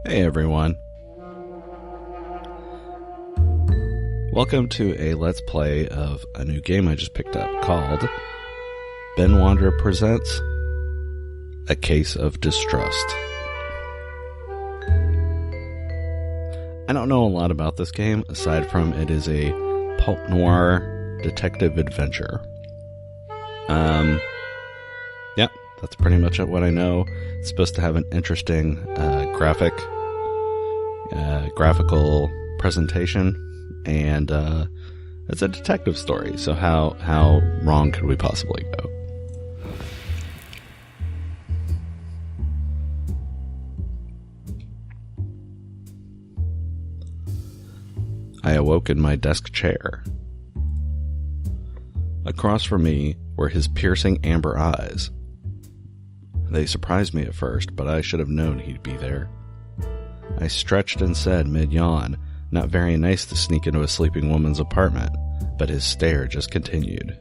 Hey everyone. Welcome to a Let's Play of a new game I just picked up called Ben Wanderer Presents A Case of Distrust. I don't know a lot about this game aside from it is a pulp noir detective adventure. Yep, that's pretty much what I know. It's supposed to have an interesting graphical presentation, and it's a detective story, so how wrong could we possibly go? I awoke in my desk chair. Across from me were his piercing amber eyes. They surprised me at first, but I should have known he'd be there. I stretched and said mid-yawn, not very nice to sneak into a sleeping woman's apartment, but his stare just continued.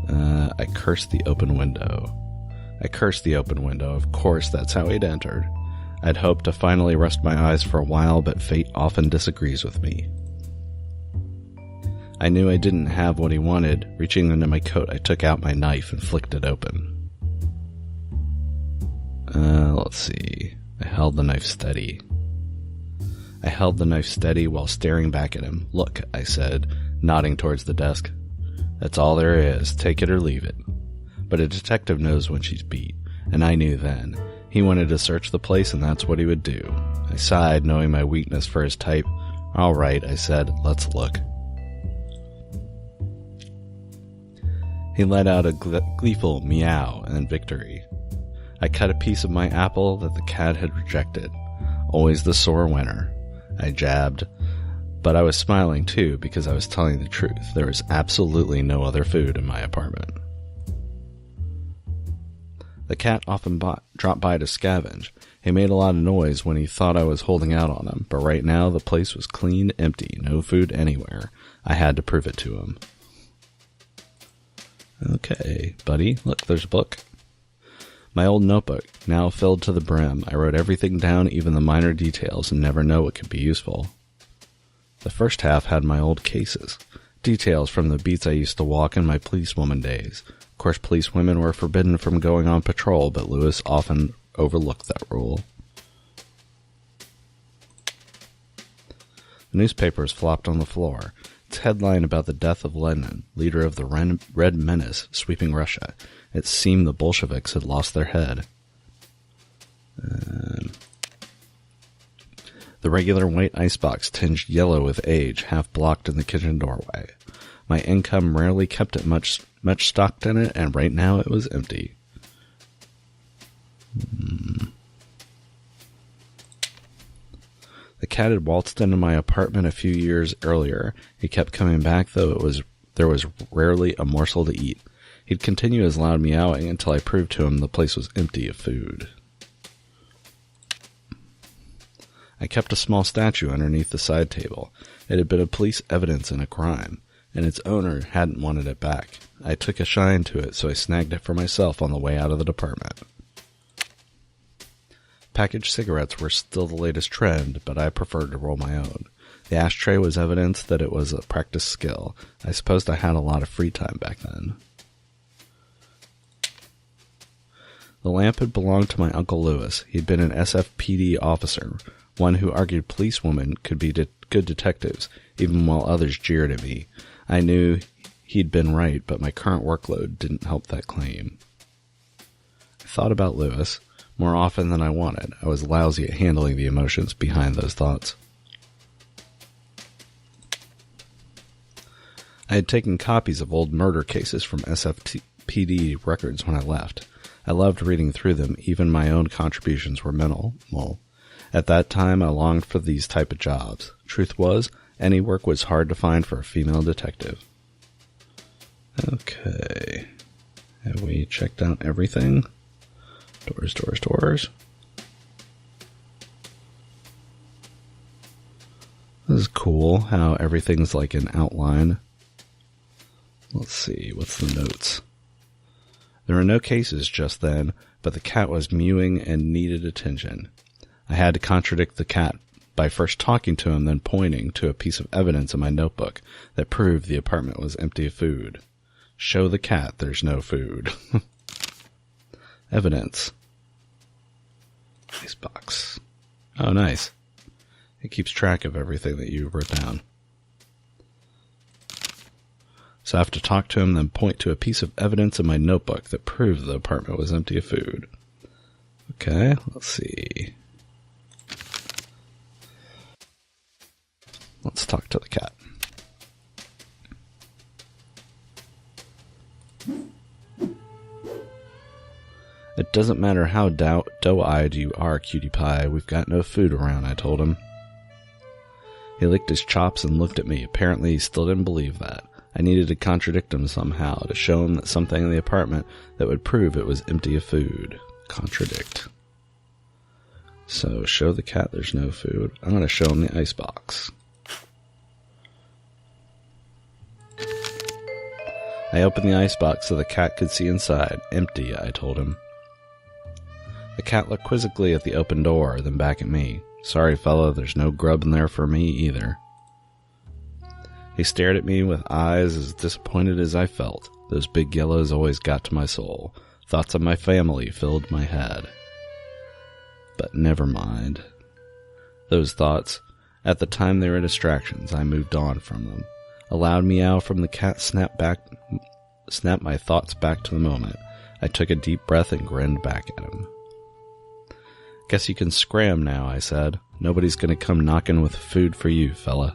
I cursed the open window. Of course, that's how he'd entered. I'd hoped to finally rest my eyes for a while, but fate often disagrees with me. I knew I didn't have what he wanted. Reaching into my coat, I took out my knife and flicked it open. Let's see. I held the knife steady while staring back at him. Look, I said, nodding towards the desk. That's all there is. Take it or leave it. But a detective knows when she's beat, and I knew then. He wanted to search the place, and that's what he would do. I sighed, knowing my weakness for his type. All right, I said, let's look. He let out a gleeful meow and victory. I cut a piece of my apple that the cat had rejected. Always the sore winner. I jabbed, but I was smiling too because I was telling the truth. There was absolutely no other food in my apartment. The cat often dropped by to scavenge. He made a lot of noise when he thought I was holding out on him, but right now the place was clean, empty, no food anywhere. I had to prove it to him. Okay, buddy, look, there's a book. My old notebook, now filled to the brim. I wrote everything down, even the minor details, and never know what could be useful. The first half had my old cases. Details from the beats I used to walk in my policewoman days. Of course, policewomen were forbidden from going on patrol, but Lewis often overlooked that rule. The newspapers flopped on the floor. Its headline about the death of Lenin, leader of the Red Menace sweeping Russia. It seemed the Bolsheviks had lost their head. The regular white icebox tinged yellow with age, half blocked in the kitchen doorway. My income rarely kept it much stocked in it, and right now it was empty. The cat had waltzed into my apartment a few years earlier. He kept coming back, though there was rarely a morsel to eat. He'd continue his loud meowing until I proved to him the place was empty of food. I kept a small statue underneath the side table. It had been a police evidence in a crime, and its owner hadn't wanted it back. I took a shine to it, so I snagged it for myself on the way out of the department. Packaged cigarettes were still the latest trend, but I preferred to roll my own. The ashtray was evidence that it was a practiced skill. I supposed I had a lot of free time back then. The lamp had belonged to my Uncle Lewis. He'd been an SFPD officer, one who argued policewomen could be good detectives, even while others jeered at me. I knew he'd been right, but my current workload didn't help that claim. I thought about Lewis more often than I wanted. I was lousy at handling the emotions behind those thoughts. I had taken copies of old murder cases from SFPD records when I left. I loved reading through them. Even my own contributions were minimal. At that time, I longed for these type of jobs. Truth was, any work was hard to find for a female detective. Okay. Have we checked out everything? Doors. This is cool how everything's like an outline. Let's see, what's the notes? There were no cases just then, but the cat was mewing and needed attention. I had to contradict the cat by first talking to him, then pointing to a piece of evidence in my notebook that proved the apartment was empty of food. Show the cat there's no food. Evidence. Icebox. Oh, nice. It keeps track of everything that you wrote down. So I have to talk to him, then point to a piece of evidence in my notebook that proved the apartment was empty of food. Okay, let's see. Let's talk to the cat. It doesn't matter how doe-eyed you are, cutie pie. We've got no food around, I told him. He licked his chops and looked at me. Apparently, he still didn't believe that. I needed to contradict him somehow, to show him that something in the apartment that would prove it was empty of food. Contradict. So, show the cat there's no food. I'm going to show him the icebox. I opened the icebox so the cat could see inside. Empty, I told him. The cat looked quizzically at the open door, then back at me. Sorry, fella, there's no grub in there for me either. He stared at me with eyes as disappointed as I felt. Those big yellows always got to my soul. Thoughts of my family filled my head. But never mind. Those thoughts, at the time they were distractions, I moved on from them. A loud meow from the cat snapped my thoughts back to the moment. I took a deep breath and grinned back at him. Guess you can scram now, I said. Nobody's gonna come knocking with food for you, fella.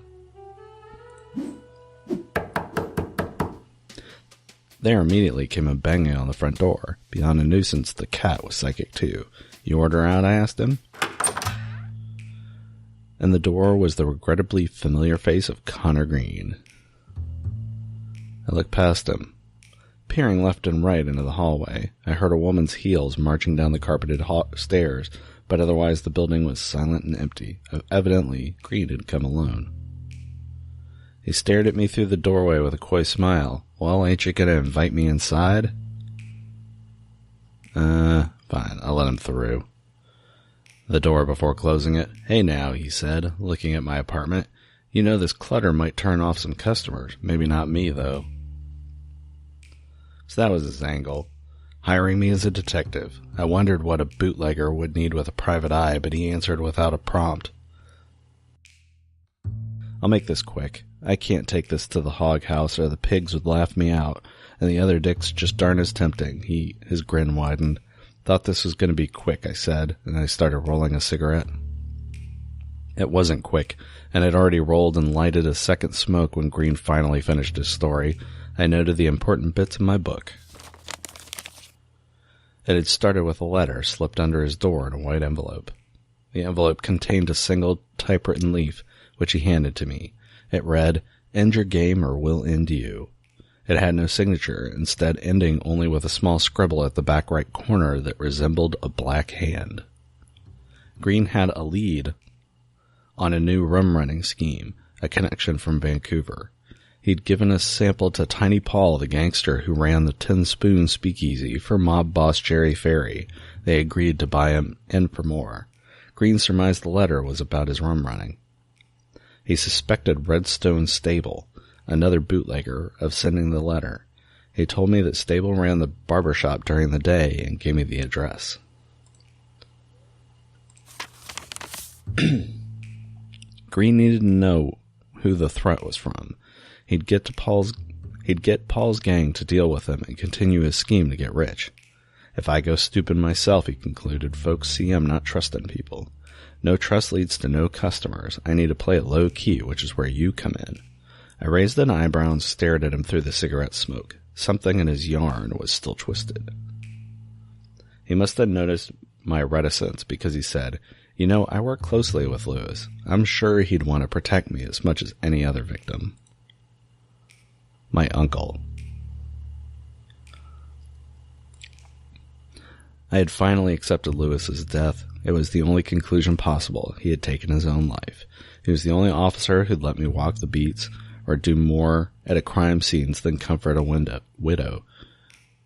There immediately came a banging on the front door. Beyond a nuisance, the cat was psychic too. You order out, I asked him. And the door was the regrettably familiar face of Connor Green. I looked past him. Peering left and right into the hallway, I heard a woman's heels marching down the carpeted stairs, but otherwise the building was silent and empty. Evidently, Green had come alone. He stared at me through the doorway with a coy smile. Well, ain't you gonna invite me inside? Fine, I'll let him through. The door before closing it. Hey now, he said, looking at my apartment. You know this clutter might turn off some customers. Maybe not me, though. So that was his angle. Hiring me as a detective. I wondered what a bootlegger would need with a private eye, but he answered without a prompt. I'll make this quick. I can't take this to the hog house or the pigs would laugh me out, and the other dicks just darn as tempting. His grin widened. Thought this was going to be quick, I said, and I started rolling a cigarette. It wasn't quick, and I'd already rolled and lighted a second smoke when Green finally finished his story. I noted the important bits in my book. It had started with a letter slipped under his door in a white envelope. The envelope contained a single typewritten leaf, which he handed to me. It read, "End your game or we'll end you." It had no signature, instead ending only with a small scribble at the back right corner that resembled a black hand. Green had a lead on a new rum-running scheme, a connection from Vancouver. He'd given a sample to Tiny Paul, the gangster who ran the Tin Spoon speakeasy for mob boss Jerry Ferry. They agreed to buy him in for more. Green surmised the letter was about his rum-running. He suspected Redstone Stable, another bootlegger, of sending the letter. He told me that Stable ran the barber shop during the day and gave me the address. Green needed to know who the threat was from. He'd get Paul's gang to deal with him and continue his scheme to get rich. If I go stupid myself, he concluded, folks see I'm not trusting people. No trust leads to no customers. I need to play it low key, which is where you come in. I raised an eyebrow and stared at him through the cigarette smoke. Something in his yarn was still twisted. He must have noticed my reticence because he said, "You know, I work closely with Lewis. I'm sure he'd want to protect me as much as any other victim." My uncle. I had finally accepted Lewis's death. It was the only conclusion possible. He had taken his own life. He was the only officer who'd let me walk the beats or do more at a crime scene than comfort a widow.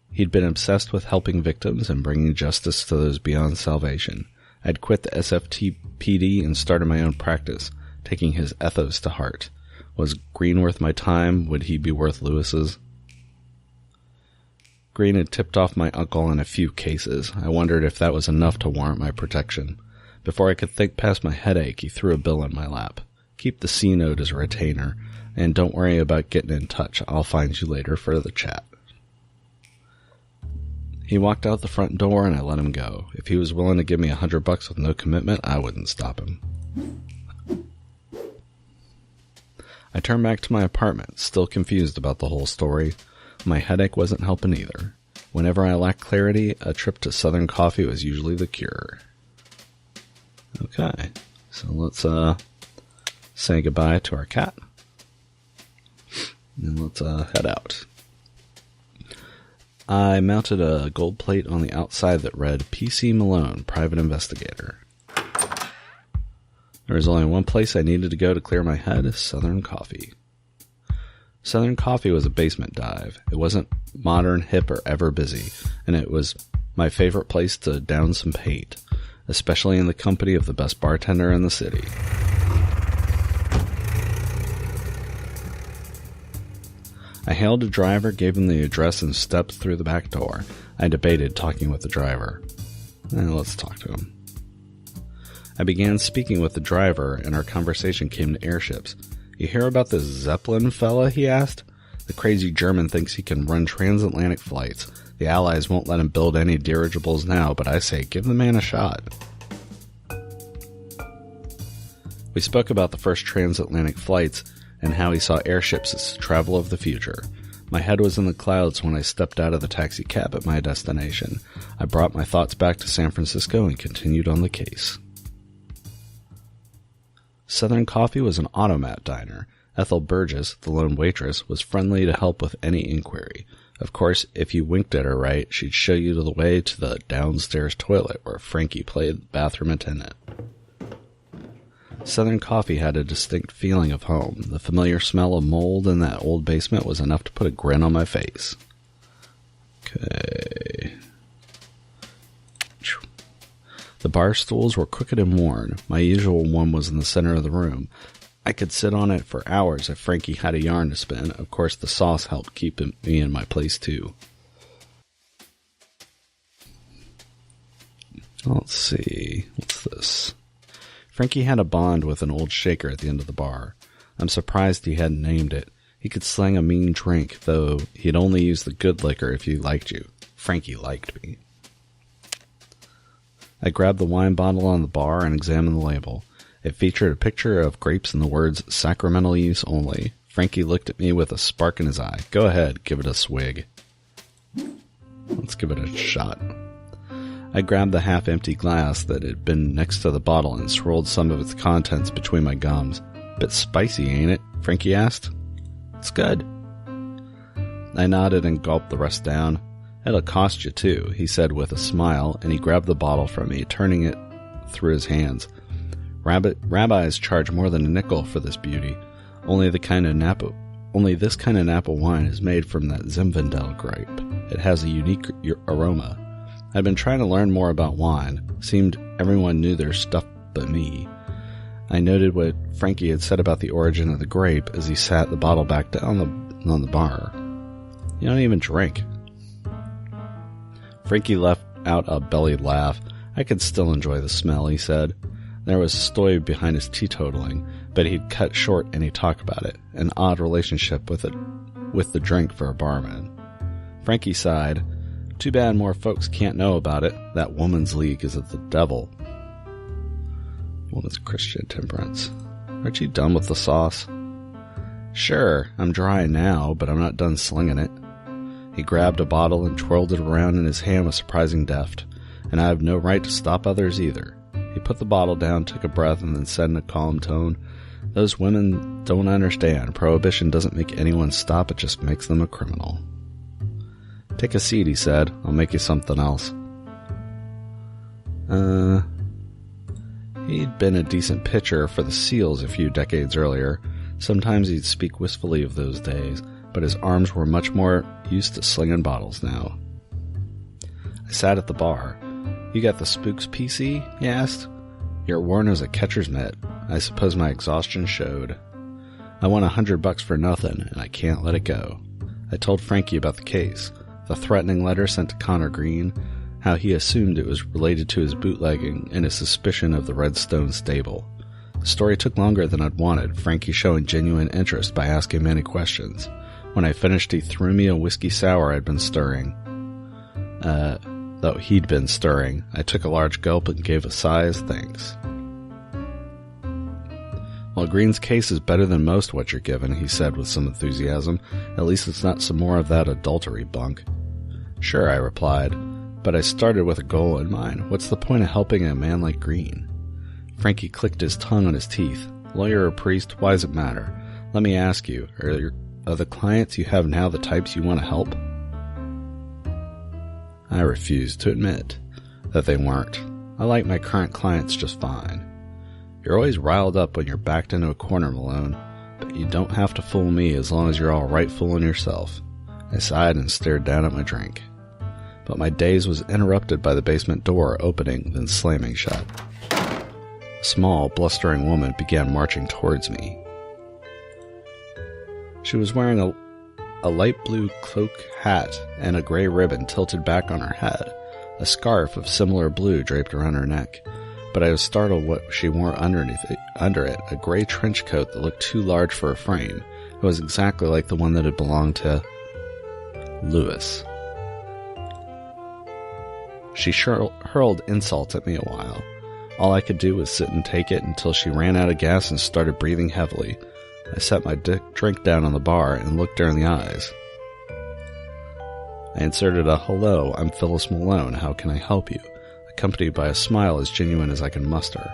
He'd been obsessed with helping victims and bringing justice to those beyond salvation. I'd quit the SFTPD and started my own practice, taking his ethos to heart. Was Green worth my time? Would he be worth Lewis's? Green had tipped off my uncle in a few cases. I wondered if that was enough to warrant my protection. Before I could think past my headache, he threw a bill in my lap. Keep the C note as a retainer, and don't worry about getting in touch. I'll find you later for the chat. He walked out the front door and I let him go. If he was willing to give me $100 with no commitment, I wouldn't stop him. I turned back to my apartment, still confused about the whole story. My headache wasn't helping either. Whenever I lacked clarity, a trip to Southern Coffee was usually the cure. Okay, so let's say goodbye to our cat. And let's head out. I mounted a gold plate on the outside that read, P.C. Malone, Private Investigator. There was only one place I needed to go to clear my head, Southern Coffee. Southern Coffee was a basement dive. It wasn't modern, hip, or ever busy, and it was my favorite place to down some paint, especially in the company of the best bartender in the city. I hailed a driver, gave him the address, and stepped through the back door. I debated talking with the driver. Let's talk to him. I began speaking with the driver, and our conversation came to airships. You hear about this Zeppelin fella, he asked. The crazy German thinks he can run transatlantic flights. The Allies won't let him build any dirigibles now, but I say, give the man a shot. We spoke about the first transatlantic flights, and how he saw airships as the travel of the future. My head was in the clouds when I stepped out of the taxi cab at my destination. I brought my thoughts back to San Francisco and continued on the case. Southern Coffee was an automat diner. Ethel Burgess, the lone waitress, was friendly to help with any inquiry. Of course, if you winked at her right, she'd show you the way to the downstairs toilet where Frankie played the bathroom attendant. Southern Coffee had a distinct feeling of home. The familiar smell of mold in that old basement was enough to put a grin on my face. Okay. The bar stools were crooked and worn. My usual one was in the center of the room. I could sit on it for hours if Frankie had a yarn to spin. Of course, the sauce helped keep me in my place, too. Let's see. What's this? Frankie had a bond with an old shaker at the end of the bar. I'm surprised he hadn't named it. He could slang a mean drink, though he'd only use the good liquor if he liked you. Frankie liked me. I grabbed the wine bottle on the bar and examined the label. It featured a picture of grapes and the words, sacramental use only. Frankie looked at me with a spark in his eye. Go ahead, give it a swig. Let's give it a shot. I grabbed the half-empty glass that had been next to the bottle and swirled some of its contents between my gums. Bit spicy, ain't it? Frankie asked. It's good. I nodded and gulped the rest down. It'll cost you, too, he said with a smile, and he grabbed the bottle from me, turning it through his hands. Rabbis charge more than a nickel for this beauty. Only this kind of Napa wine is made from that Zinfandel grape. It has a unique aroma. I'd been trying to learn more about wine. Seemed everyone knew their stuff but me. I noted what Frankie had said about the origin of the grape as he sat the bottle back down on the bar. You don't even drink. Frankie let out a bellied laugh. I could still enjoy the smell, he said. There was story behind his teetotaling, but he'd cut short any talk about it. An odd relationship with the drink for a barman. Frankie sighed. Too bad more folks can't know about it. That woman's league is of the devil. Woman's Christian temperance. Aren't you done with the sauce? Sure, I'm dry now, but I'm not done slinging it. He grabbed a bottle and twirled it around in his hand with surprising deft, and I have no right to stop others either. He put the bottle down, took a breath, and then said in a calm tone, Those women don't understand. Prohibition doesn't make anyone stop, it just makes them a criminal. Take a seat, he said. I'll make you something else. He'd been a decent pitcher for the Seals a few decades earlier. Sometimes he'd speak wistfully of those days, but his arms were much more used to slinging bottles now. I sat at the bar. You got the spooks PC? He asked. You're worn as a catcher's mitt. I suppose my exhaustion showed. I won $100 for nothing, and I can't let it go. I told Frankie about the case, the threatening letter sent to Connor Green, how he assumed it was related to his bootlegging and his suspicion of the Redstone stable. The story took longer than I'd wanted, Frankie showing genuine interest by asking many questions. When I finished, he threw me a whiskey sour I'd been stirring. Though he'd been stirring, I took a large gulp and gave a sigh as thanks. Well, Green's case is better than most what you're given, he said with some enthusiasm. At least it's not some more of that adultery bunk. Sure, I replied, but I started with a goal in mind. What's the point of helping a man like Green? Frankie clicked his tongue on his teeth. Lawyer or priest, why does it matter? Let me ask you, are the clients you have now the types you want to help? I refused to admit that they weren't. I like my current clients just fine. You're always riled up when you're backed into a corner, Malone, but you don't have to fool me as long as you're all right fooling yourself. I sighed and stared down at my drink. But my daze was interrupted by the basement door opening, then slamming shut. A small, blustering woman began marching towards me. She was wearing a light blue cloak hat and a gray ribbon tilted back on her head, a scarf of similar blue draped around her neck. But I was startled what she wore under it, a gray trench coat that looked too large for a frame. It was exactly like the one that had belonged to Lewis. She hurled insults at me a while. All I could do was sit and take it until she ran out of gas and started breathing heavily. I set my drink down on the bar and looked her in the eyes. I inserted a hello, I'm Phyllis Malone, how can I help you? Accompanied by a smile as genuine as I could muster.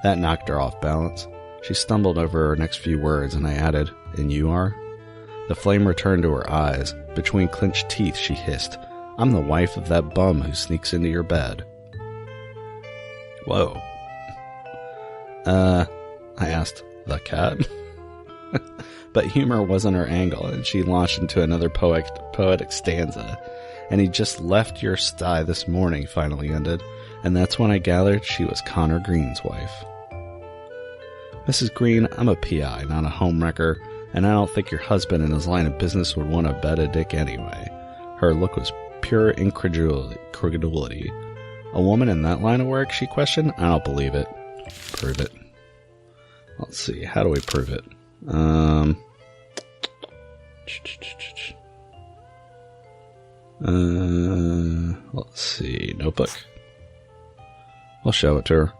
That knocked her off balance. She stumbled over her next few words, and I added, and you are? The flame returned to her eyes. Between clenched teeth, she hissed, I'm the wife of that bum who sneaks into your bed. Whoa. I asked, the cat? But humor wasn't her angle, and she launched into another poetic stanza. And he just left your sty this morning, finally ended, and that's when I gathered she was Connor Green's wife. Mrs. Green, I'm a PI, not a homewrecker, and I don't think your husband in his line of business would want to bet a dick anyway. Her look was pure incredulity. A woman in that line of work, she questioned? I don't believe it. Prove it. Let's see, how do we prove it? Let's see, notebook. I'll show it to her.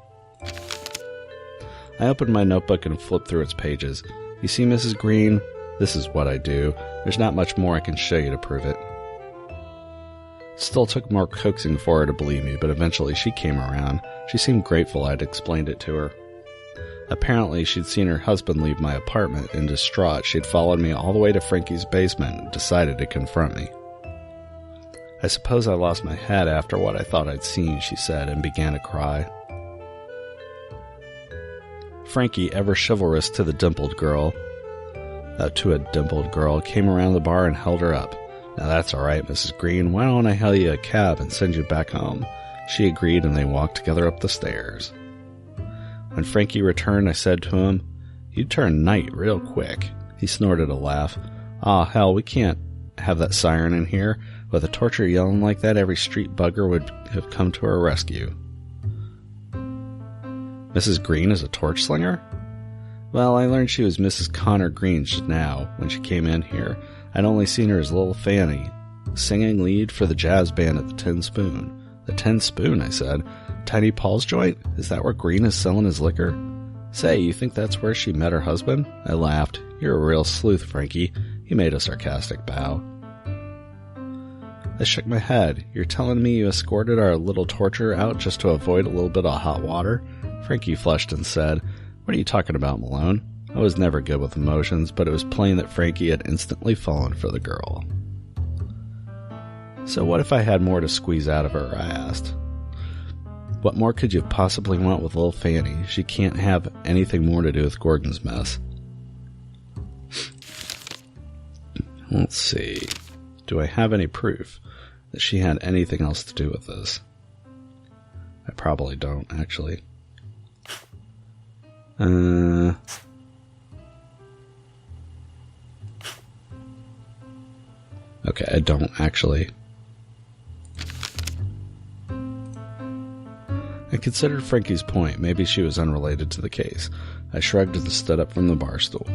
I opened my notebook and flipped through its pages. You see, Mrs. Green, this is what I do. There's not much more I can show you to prove it. Still took more coaxing for her to believe me, but eventually she came around. She seemed grateful I'd explained it to her. Apparently, she'd seen her husband leave my apartment, and distraught, she'd followed me all the way to Frankie's basement and decided to confront me. I suppose I lost my head after what I thought I'd seen, she said, and began to cry. Frankie, ever chivalrous to a dimpled girl, came around the bar and held her up. Now that's all right, Mrs. Green. Why don't I hail you a cab and send you back home? She agreed, and they walked together up the stairs. When Frankie returned, I said to him, You turn night real quick. He snorted a laugh. Ah, hell, we can't have that siren in here. With a torture yelling like that, every street bugger would have come to our rescue. Mrs. Green is a torch slinger? Well, I learned she was Mrs. Connor Green just now, when she came in here. I'd only seen her as Little Fanny, singing lead for the jazz band at the Tin Spoon. The Tin Spoon, I said. Tiny Paul's joint? Is that where Green is selling his liquor? Say, you think that's where she met her husband? I laughed. You're a real sleuth, Frankie. He made a sarcastic bow. I shook my head. You're telling me you escorted our little torturer out just to avoid a little bit of hot water? Frankie flushed and said, What are you talking about, Malone? I was never good with emotions, but it was plain that Frankie had instantly fallen for the girl. So what if I had more to squeeze out of her, I asked. What more could you possibly want with Little Fanny? She can't have anything more to do with Gordon's mess. Let's see. Do I have any proof that she had anything else to do with this? probably don't, actually. Okay, I don't, actually. I considered Frankie's point. Maybe she was unrelated to the case. I shrugged and stood up from the bar stool.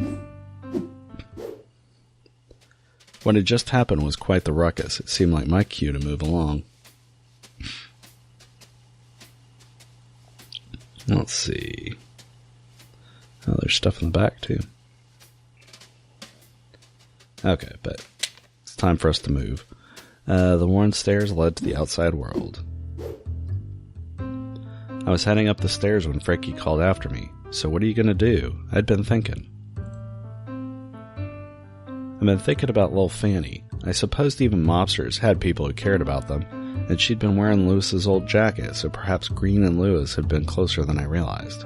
What had just happened was quite the ruckus. It seemed like my cue to move along. Let's see. Oh, there's stuff in the back, too. Okay, but it's time for us to move. The worn stairs led to the outside world. I was heading up the stairs when Frankie called after me. So what are you going to do? I'd been thinking. I've been thinking about Lil Fanny. I supposed even mobsters had people who cared about them, and she'd been wearing Lewis's old jacket, so perhaps Green and Lewis had been closer than I realized.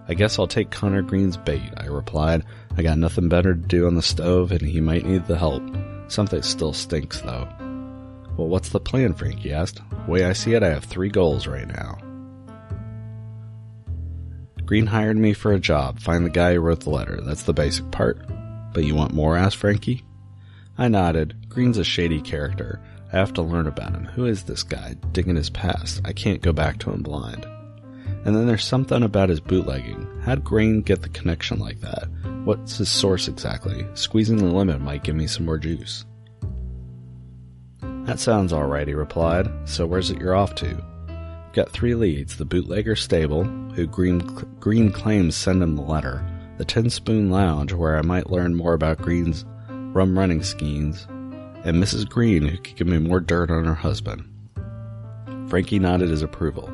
I guess I'll take Connor Green's bait, I replied. I got nothing better to do on the stove, and he might need the help. Something still stinks, though. Well, what's the plan, Frankie asked. The way I see it, I have 3 goals right now. Green hired me for a job, find the guy who wrote the letter. That's the basic part. But you want more? Asked Frankie. I nodded. Green's a shady character. I have to learn about him. Who is this guy? Digging his past. I can't go back to him blind. And then there's something about his bootlegging. How'd Green get the connection like that? What's his source exactly? Squeezing the lemon might give me some more juice. That sounds alright, he replied. So where's it you're off to? Got 3 leads. The bootlegger stable, who Green claims sent him the letter. The 10 Spoon Lounge, where I might learn more about Green's rum running schemes, and Mrs. Green, who could give me more dirt on her husband. Frankie nodded his approval.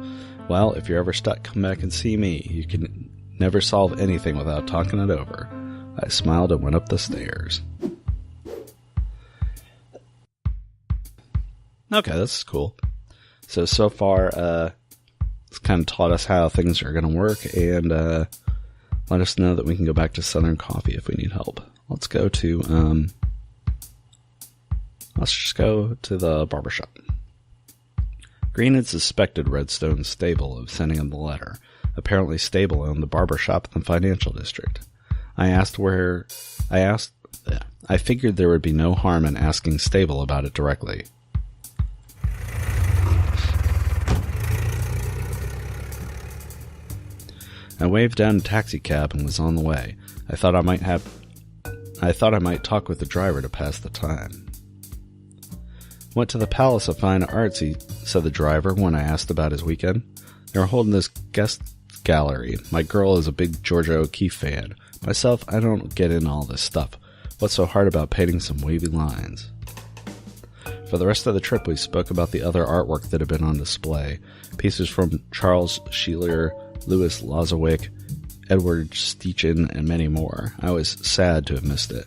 Well, if you're ever stuck, come back and see me. You can never solve anything without talking it over. I smiled and went up the stairs. Okay, this is cool. So far, it's kind of taught us how things are going to work, and let us know that we can go back to Southern Coffee if we need help. Let's go to, let's just go to the barbershop. Green had suspected Redstone's stable of sending him the letter. Apparently Stable owned the barbershop in the financial district. I figured there would be no harm in asking Stable about it directly. I waved down a taxicab and was on the way. I thought I might talk with the driver to pass the time. Went to the Palace of Fine Arts, said the driver when I asked about his weekend. They were holding this guest gallery. My girl is a big Georgia O'Keeffe fan. Myself, I don't get in all this stuff. What's so hard about painting some wavy lines? For the rest of the trip, we spoke about the other artwork that had been on display. Pieces from Charles Sheeler, Louis Lozowick, Edward Steichen, and many more. I was sad to have missed it.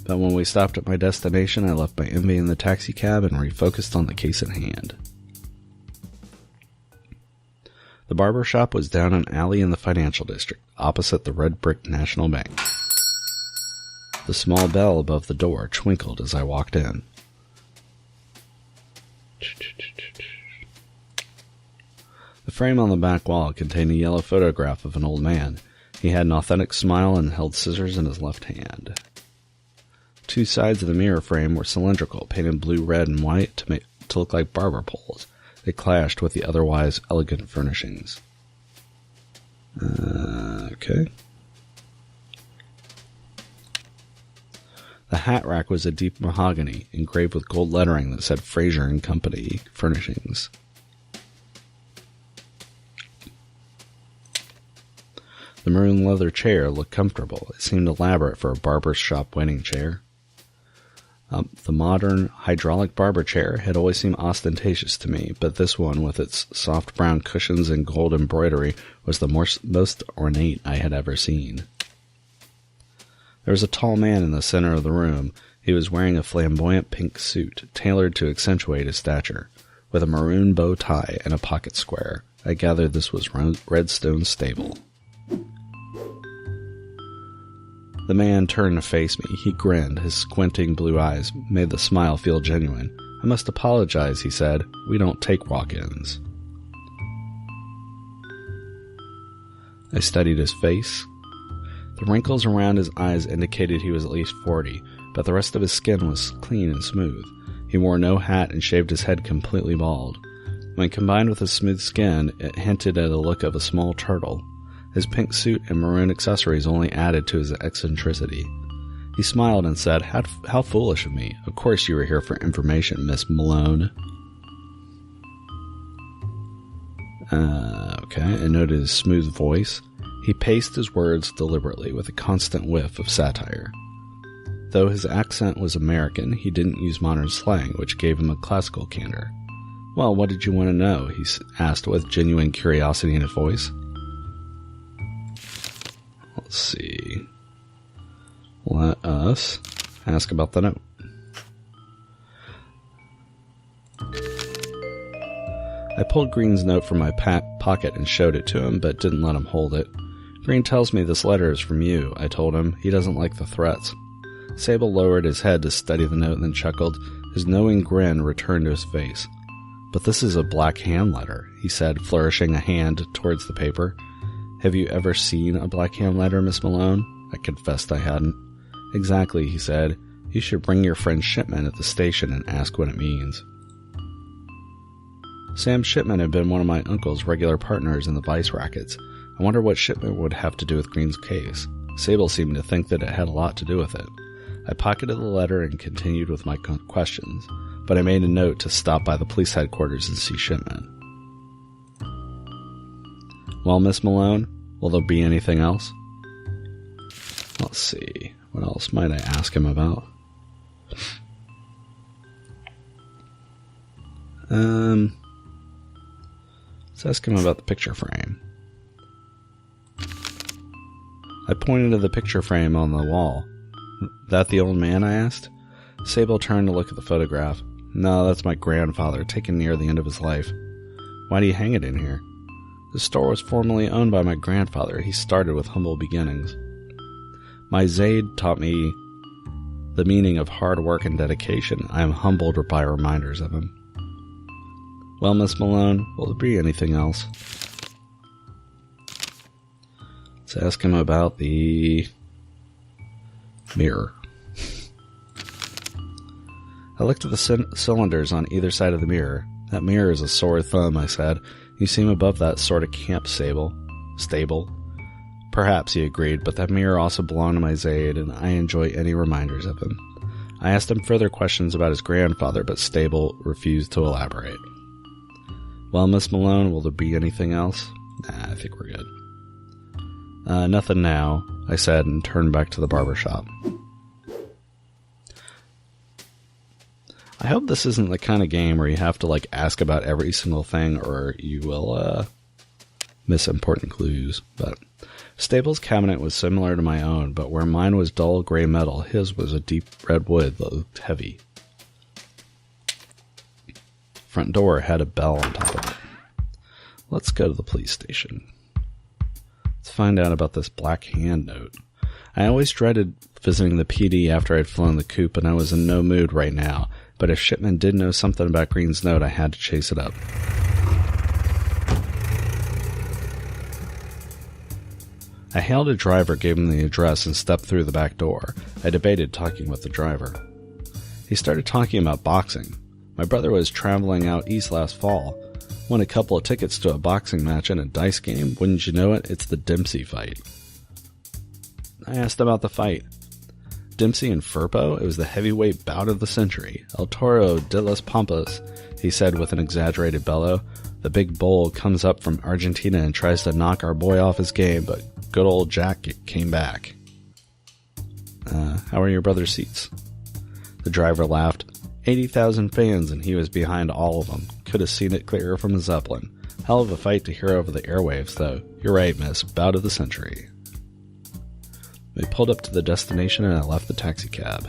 But when we stopped at my destination, I left my envy in the taxicab and refocused on the case at hand. The barber shop was down an alley in the financial district, opposite the red brick National Bank. The small bell above the door twinkled as I walked in. The frame on the back wall contained a yellow photograph of an old man. He had an authentic smile and held scissors in his left hand. 2 sides of the mirror frame were cylindrical, painted blue, red, and white to look like barber poles. They clashed with the otherwise elegant furnishings. Okay. The hat rack was a deep mahogany, engraved with gold lettering that said Fraser and Company Furnishings. The maroon leather chair looked comfortable. It seemed elaborate for a barber's shop wedding chair. The modern hydraulic barber chair had always seemed ostentatious to me, but this one, with its soft brown cushions and gold embroidery, was the most ornate I had ever seen. There was a tall man in the center of the room. He was wearing a flamboyant pink suit, tailored to accentuate his stature, with a maroon bow tie and a pocket square. I gathered this was Redstone's stable. The man turned to face me. He grinned. His squinting blue eyes made the smile feel genuine. I must apologize, he said. We don't take walk-ins. I studied his face. The wrinkles around his eyes indicated he was at least 40, but the rest of his skin was clean and smooth. He wore no hat and shaved his head completely bald. When combined with his smooth skin, it hinted at a look of a small turtle. His pink suit and maroon accessories only added to his eccentricity. He smiled and said, How foolish of me. Of course you were here for information, Miss Malone. Okay, I noted his smooth voice. He paced his words deliberately with a constant whiff of satire. Though his accent was American, he didn't use modern slang, which gave him a classical candor. Well, what did you want to know? He asked with genuine curiosity in his voice. Let's see. Let us ask about the note. I pulled Green's note from my pocket and showed it to him, but didn't let him hold it. Green tells me this letter is from you, I told him. He doesn't like the threats. Sable lowered his head to study the note and then chuckled. His knowing grin returned to his face. But this is a black hand letter, he said, flourishing a hand towards the paper. Have you ever seen a black hand letter, Miss Malone? I confessed I hadn't. Exactly, he said. You should bring your friend Shipman at the station and ask what it means. Sam Shipman had been one of my uncle's regular partners in the vice rackets. I wonder what Shipman would have to do with Green's case. Sable seemed to think that it had a lot to do with it. I pocketed the letter and continued with my questions, but I made a note to stop by the police headquarters and see Shipman. Well, Miss Malone, will there be anything else? Let's see. What else might I ask him about? Let's ask him about the picture frame. I pointed to the picture frame on the wall. That the old man? I asked. Sable turned to look at the photograph. No, that's my grandfather, taken near the end of his life. Why do you hang it in here? The store was formerly owned by my grandfather. He started with humble beginnings. My Zaid taught me the meaning of hard work and dedication. I am humbled by reminders of him. Well, Miss Malone, will there be anything else? Let's ask him about the mirror. I looked at the cylinders on either side of the mirror. That mirror is a sore thumb, I said. You seem above that sort of camp stable. Perhaps, he agreed, but that mirror also belonged to my Zaid, and I enjoy any reminders of him. I asked him further questions about his grandfather, but Stable refused to elaborate. Well, Miss Malone, will there be anything else? Nah, I think we're good. Nothing now, I said, and turned back to the barber shop. I hope this isn't the kind of game where you have to, ask about every single thing, or you will, miss important clues, but Stable's cabinet was similar to my own, but where mine was dull gray metal, his was a deep red wood that looked heavy. Front door had a bell on top of it. Let's go to the police station. Let's find out about this black hand note. I always dreaded visiting the PD after I'd flown the coop, and I was in no mood right now, but if Shipman did know something about Green's note, I had to chase it up. I hailed a driver, gave him the address, and stepped through the back door. I debated talking with the driver. He started talking about boxing. My brother was traveling out east last fall. Won a couple of tickets to a boxing match and a dice game. Wouldn't you know it, it's the Dempsey fight. I asked about the fight. Dempsey and Firpo? It was the heavyweight bout of the century. El Toro de las Pampas, he said with an exaggerated bellow. The big bull comes up from Argentina and tries to knock our boy off his game, but good old Jack came back. How are your brother's seats? The driver laughed. 80,000 fans, and he was behind all of them. Could have seen it clearer from a Zeppelin. Hell of a fight to hear over the airwaves, though. You're right, miss. Bout of the century. We pulled up to the destination, and I left the taxicab.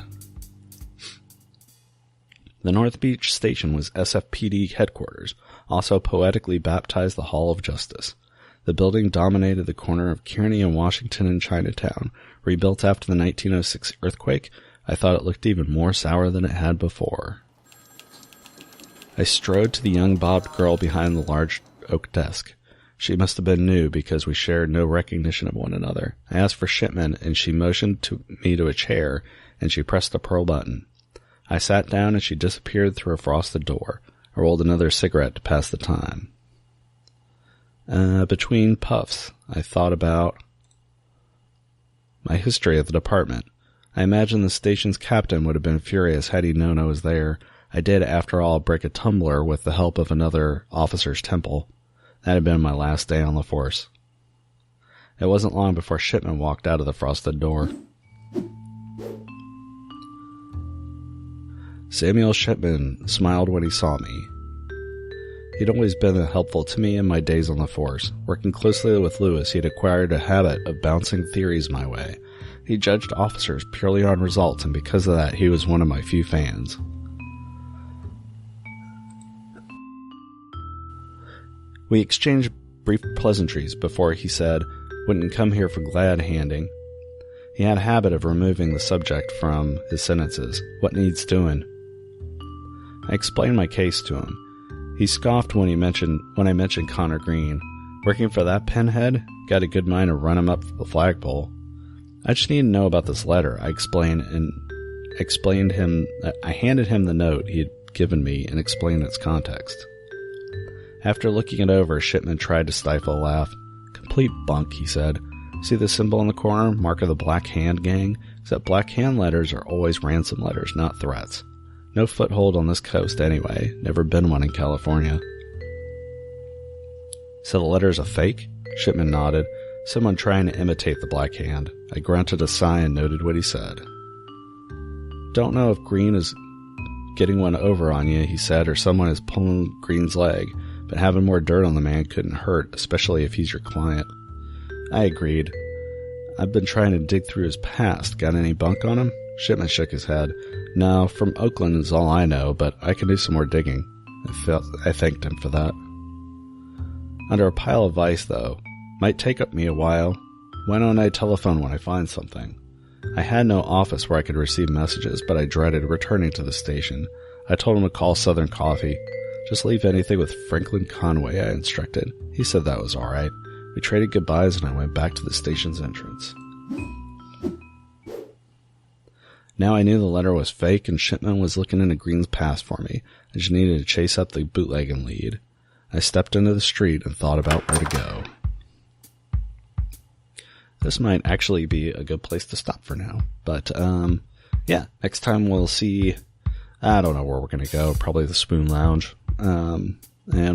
The North Beach station was SFPD headquarters, also poetically baptized the Hall of Justice. The building dominated the corner of Kearny and Washington in Chinatown. Rebuilt after the 1906 earthquake, I thought it looked even more sour than it had before. I strode to the young bobbed girl behind the large oak desk. She must have been new because we shared no recognition of one another. I asked for Shipman, and she motioned me to a chair, and she pressed the pearl button. I sat down, and she disappeared through a frosted door. I rolled another cigarette to pass the time. Between puffs, I thought about my history at the department. I imagined the station's captain would have been furious had he known I was there. I did, after all, break a tumbler with the help of another officer's temple. That had been my last day on the force. It wasn't long before Shipman walked out of the frosted door. Samuel Shipman smiled when he saw me. He'd always been helpful to me in my days on the force. Working closely with Lewis, he'd acquired a habit of bouncing theories my way. He judged officers purely on results, and because of that, he was one of my few fans. We exchanged brief pleasantries before he said, "Wouldn't come here for glad handing." He had a habit of removing the subject from his sentences. "What needs doing?" I explained my case to him. He scoffed when I mentioned Connor Green. Working for that pinhead? Got a good mind to run him up the flagpole. I just need to know about this letter. I handed him the note he had given me and explained its context. After looking it over, Shipman tried to stifle a laugh. "Complete bunk," he said. "See the symbol in the corner, mark of the Black Hand Gang? Except Black Hand letters are always ransom letters, not threats. No foothold on this coast anyway. Never been one in California." "So the letter's a fake?" Shipman nodded. "Someone trying to imitate the Black Hand." I grunted a sigh and noted what he said. "Don't know if Green is getting one over on you," he said, "or someone is pulling Green's leg. But having more dirt on the man couldn't hurt, especially if he's your client." I agreed. "I've been trying to dig through his past. Got any bunk on him?" Shipman shook his head. "No, from Oakland is all I know, but I can do some more digging." I thanked him for that. Under a pile of ice, though. Might take up me a while. Why don't I telephone when I find something? I had no office where I could receive messages, but I dreaded returning to the station. I told him to call Southern Coffee. "Just leave anything with Franklin Conway," I instructed. He said that was all right. We traded goodbyes, and I went back to the station's entrance. Now I knew the letter was fake, and Shipman was looking into Green's past for me. I just needed to chase up the bootlegging lead. I stepped into the street and thought about where to go. This might actually be a good place to stop for now. But, yeah, next time we'll see... I don't know where we're going to go. Probably the Spoon Lounge. And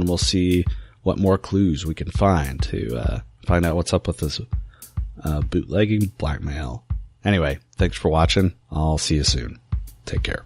we'll see what more clues we can find to find out what's up with this bootlegging blackmail. Anyway, thanks for watching. I'll see you soon. Take care.